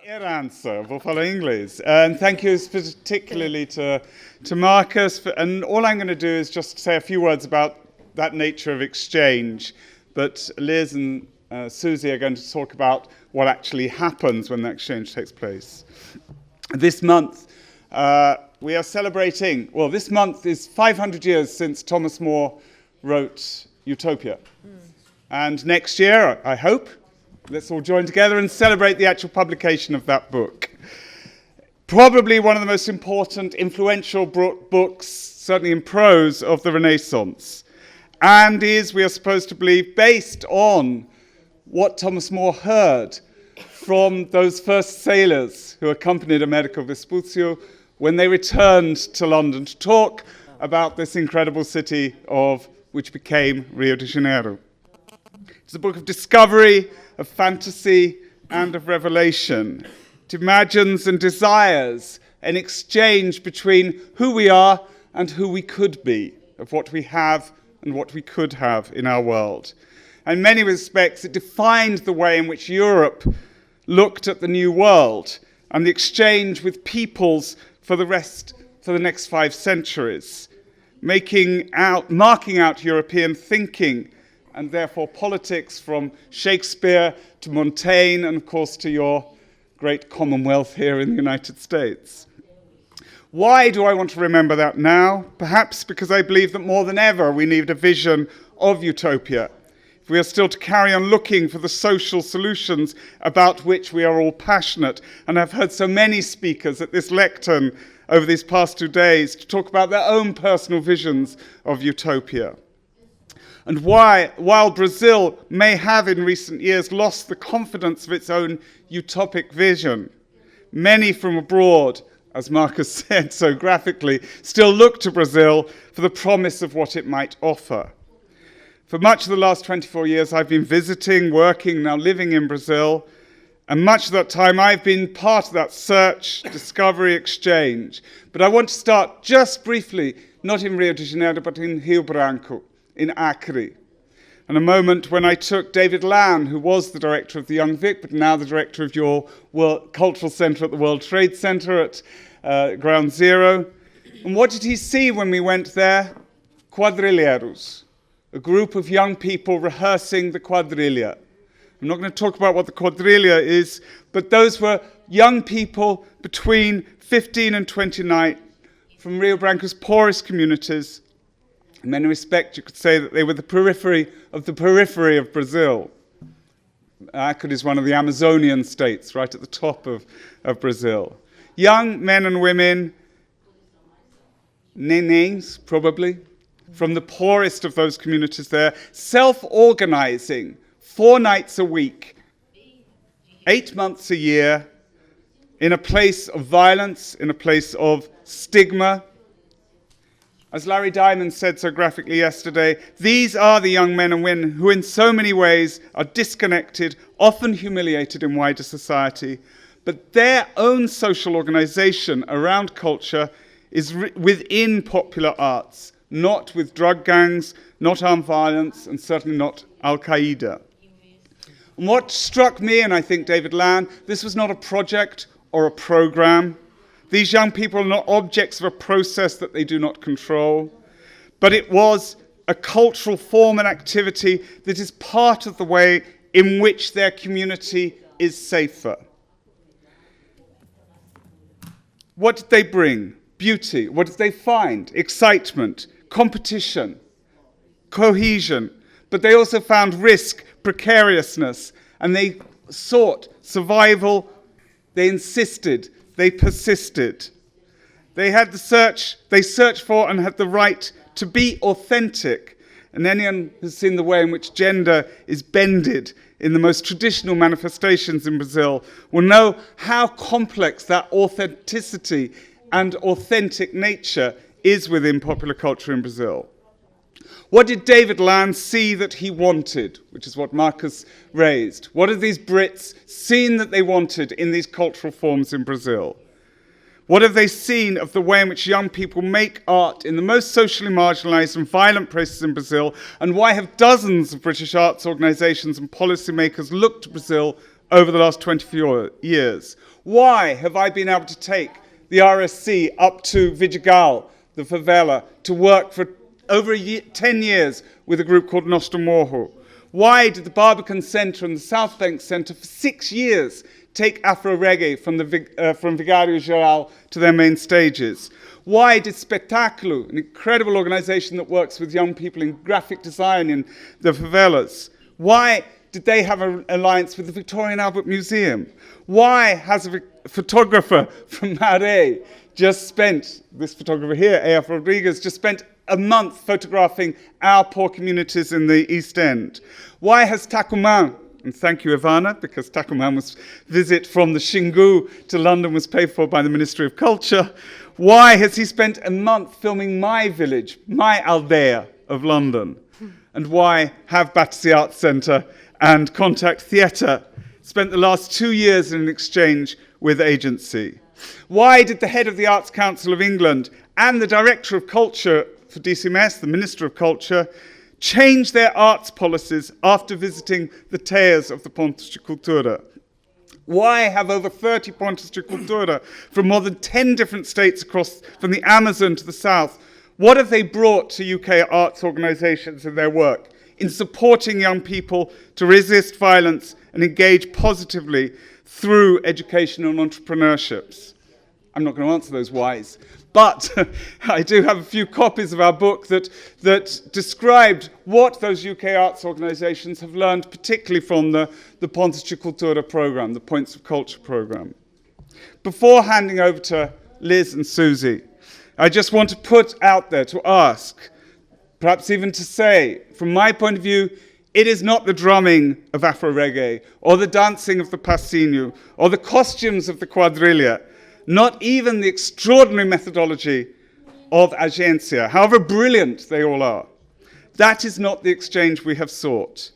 Answer, vou falar inglês. And thank you particularly to Marcus. And all I'm going to do is just say a few words about that nature of exchange. But Liz and Susie are going to talk about what actually happens when that exchange takes place. This month, we are celebrating, well, this month is 500 years since Thomas More wrote Utopia. And next year, I hope, let's all join together and celebrate the actual publication of that book. Probably one of the most important, influential books, certainly in prose, of the Renaissance. And is, we are supposed to believe, based on what Thomas More heard from those first sailors who accompanied Amerigo Vespuccio when they returned to London to talk about this incredible city which became Rio de Janeiro. It's a book of discovery, of fantasy, and of revelation. It imagines and desires an exchange between who we are and who we could be, of what we have and what we could have in our world. In many respects, it defined the way in which Europe looked at the New World and the exchange with peoples for the next 5 centuries, marking out European thinking and therefore politics, from Shakespeare to Montaigne and, of course, to your great Commonwealth here in the United States. Why do I want to remember that now? Perhaps because I believe that more than ever we need a vision of utopia. If we are still to carry on looking for the social solutions about which we are all passionate, and I've heard so many speakers at this lectern over these past 2 days to talk about their own personal visions of utopia. And while Brazil may have in recent years lost the confidence of its own utopic vision, many from abroad, as Marcus said so graphically, still look to Brazil for the promise of what it might offer. For much of the last 24 years, I've been visiting, working, now living in Brazil, and much of that time I've been part of that search, discovery, exchange. But I want to start just briefly, not in Rio de Janeiro, but in Rio Branco, in Acre, and a moment when I took David Lan, who was the director of the Young Vic, but now the director of your cultural centre at the World Trade Center at Ground Zero. And what did he see when we went there? Quadrilheiros, a group of young people rehearsing the quadrilha. I'm not going to talk about what the quadrilha is, but those were young people between 15 and 29 from Rio Branco's poorest communities. In many respects, you could say that they were the periphery of Brazil. Acre is one of the Amazonian states, right at the top of Brazil. Young men and women, nenéns probably, from the poorest of those communities there, self-organizing 4 nights a week, 8 months a year, in a place of violence, in a place of stigma. As Larry Diamond said so graphically yesterday, these are the young men and women who in so many ways are disconnected, often humiliated in wider society, but their own social organization around culture is within popular arts, not with drug gangs, not armed violence, and certainly not Al-Qaeda. And what struck me, and I think David Lan, this was not a project or a program. These young people are not objects of a process that they do not control, but it was a cultural form and activity that is part of the way in which their community is safer. What did they bring? Beauty. What did they find? Excitement, competition, cohesion. But they also found risk, precariousness, and they sought survival. They insisted. They persisted. They searched for and had the right to be authentic. And anyone who's seen the way in which gender is bended in the most traditional manifestations in Brazil will know how complex that authenticity and authentic nature is within popular culture in Brazil. What did David Lan see that he wanted, which is what Marcus raised? What have these Brits seen that they wanted in these cultural forms in Brazil? What have they seen of the way in which young people make art in the most socially marginalized and violent places in Brazil? And why have dozens of British arts organizations and policymakers looked to Brazil over the last 24 years? Why have I been able to take the RSC up to Vidigal, the favela, to work for over 10 years with a group called Nostro Morro? Why did the Barbican Centre and the South Bank Centre for 6 years take Afroreggae from Vigário Geral to their main stages? Why did Spectáculo, an incredible organisation that works with young people in graphic design in the favelas, why did they have an alliance with the Victoria and Albert Museum? Why has a photographer from Maré just spent, this photographer here, A.F. Rodriguez, just spent a month photographing our poor communities in the East End? Why has Takuman, and thank you, Ivana, because Takuman's visit from the Xingu to London was paid for by the Ministry of Culture. Why has he spent a month filming my village, my aldea of London? And why have Battersea Arts Centre and Contact Theatre spent the last 2 years in an exchange with agency? Why did the head of the Arts Council of England and the Director of Culture for DCMS, the Minister of Culture, change their arts policies after visiting the tears of the Ponto de Cultura? Why have over 30 Pontos de Cultura from more than 10 different states across from the Amazon to the south? What have they brought to UK arts organisations in their work in supporting young people to resist violence and engage positively through education and entrepreneurships? I'm not going to answer those whys, but I do have a few copies of our book that described what those UK arts organisations have learned, particularly from the Pontos de Cultura programme, the Points of Culture programme. Before handing over to Liz and Susie, I just want to put out there to ask, perhaps even to say, from my point of view, it is not the drumming of Afroreggae, or the dancing of the passinho, or the costumes of the quadrilla, not even the extraordinary methodology of Agencia, however brilliant they all are. That is not the exchange we have sought.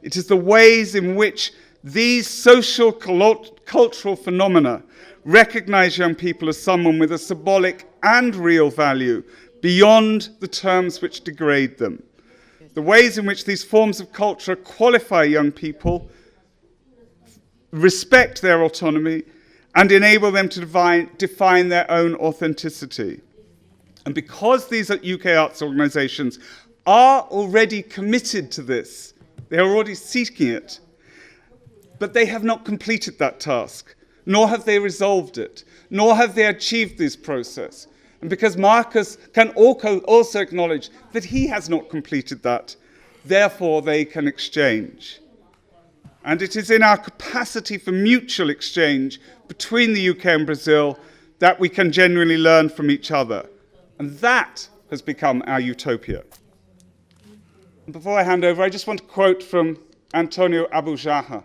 It is the ways in which these social cultural phenomena recognize young people as someone with a symbolic and real value beyond the terms which degrade them. The ways in which these forms of culture qualify young people, respect their autonomy, and enable them to define their own authenticity. And because these UK arts organisations are already committed to this, they are already seeking it, but they have not completed that task, nor have they resolved it, nor have they achieved this process. And because Marcus can also acknowledge that he has not completed that, therefore they can exchange. And it is in our capacity for mutual exchange between the UK and Brazil that we can genuinely learn from each other. And that has become our utopia. And before I hand over, I just want to quote from Antonio Abujanra.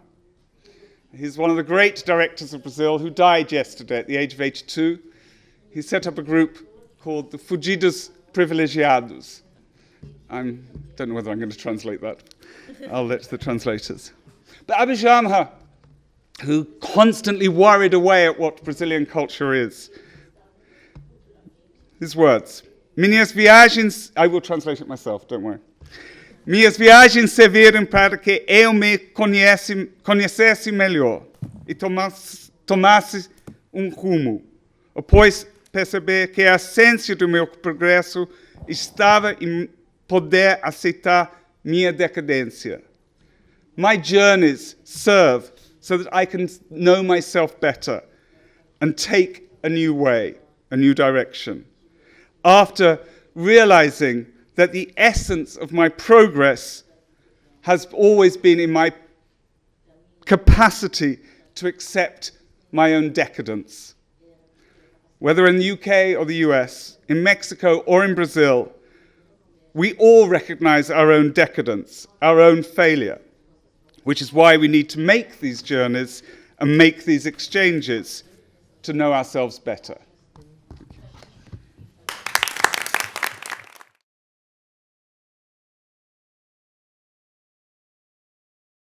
He's one of the great directors of Brazil who died yesterday at the age of 82. He set up a group called the Fugidos Privilegiados. I don't know whether I'm going to translate that. I'll let the translators. But Abujanra, who constantly worried away at what Brazilian culture is, his words, minhas viagens, I will translate it myself, don't worry. Minhas viagens serviram para que eu me conhecesse melhor e tomasse rumo, após perceber que a essência do meu progresso estava em poder aceitar minha decadência. My journeys serve so that I can know myself better and take a new way, a new direction. After realizing that the essence of my progress has always been in my capacity to accept my own decadence. Whether in the UK or the US, in Mexico or in Brazil, we all recognize our own decadence, our own failure, which is why we need to make these journeys and make these exchanges to know ourselves better.